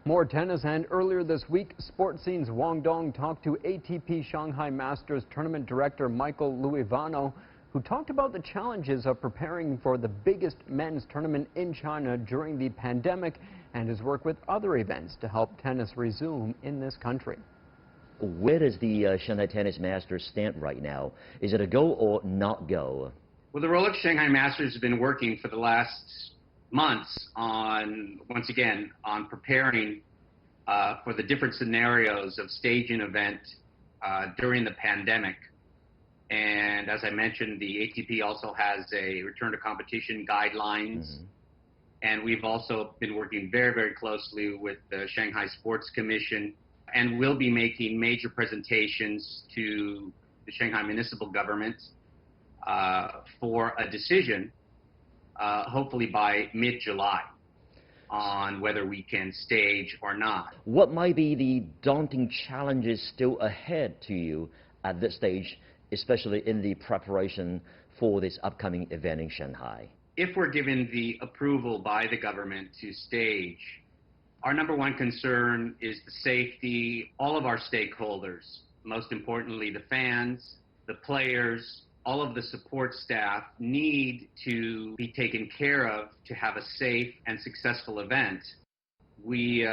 More tennis, and earlier this week, sports scene's Wang talked to ATP Shanghai Masters tournament director Michael Luevano, who talked about the challenges of preparing for the biggest men's tournament in China during the pandemic and his work with other events to help tennis resume in this country. Where does the Shanghai Tennis Masters stand right now? Is it a go or not go? Well, the Rolex Shanghai Masters has been working for the last months on, once again, on preparing for the different scenarios of staging an event during the pandemic. And as I mentioned, the ATP also has a return to competition guidelines. And we've also been working very, very closely with the Shanghai Sports Commission, and we'll be making major presentations to the Shanghai municipal government for a decision, hopefully by mid-July, on whether we can stage or not. What might be the daunting challenges still ahead to you at this stage, especially in the preparation for this upcoming event in Shanghai? If we're given the approval by the government to stage, our number one concern is the safety. All of our stakeholders, most importantly the fans, the players, all of the support staff need to be taken care of to have a safe and successful event. We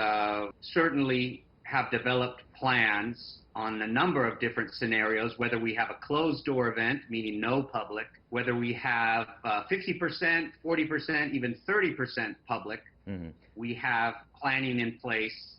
certainly have developed plans on a number of different scenarios, whether we have a closed-door event, meaning no public, whether we have 50%, 40%, even 30% public. We have planning in place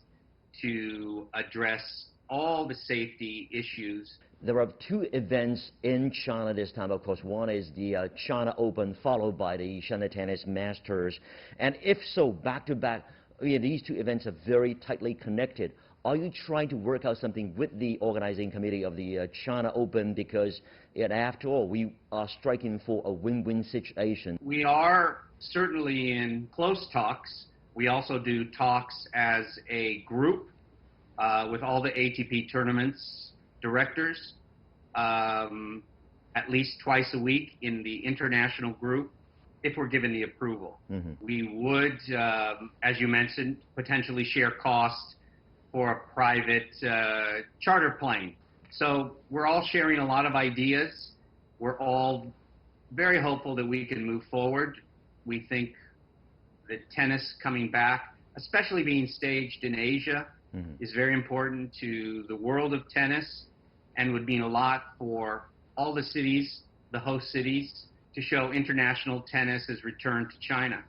to address all the safety issues. There are two events in China this time, of course. One is the China Open, followed by the Shanghai Tennis Masters. And if so, back-to-back, these two events are very tightly connected. Are you trying to work out something with the organizing committee of the China Open? Because after all, we are striking for a win-win situation. We are certainly in close talks. We also do talks as a group with all the ATP tournaments directors, at least twice a week in the international group, if we're given the approval. We would, as you mentioned, potentially share costs for a private charter plane. So we're all sharing a lot of ideas. We're all very hopeful that we can move forward. We think that tennis coming back, especially being staged in Asia, is very important to the world of tennis and would mean a lot for all the cities, the host cities, to show international tennis has returned to China.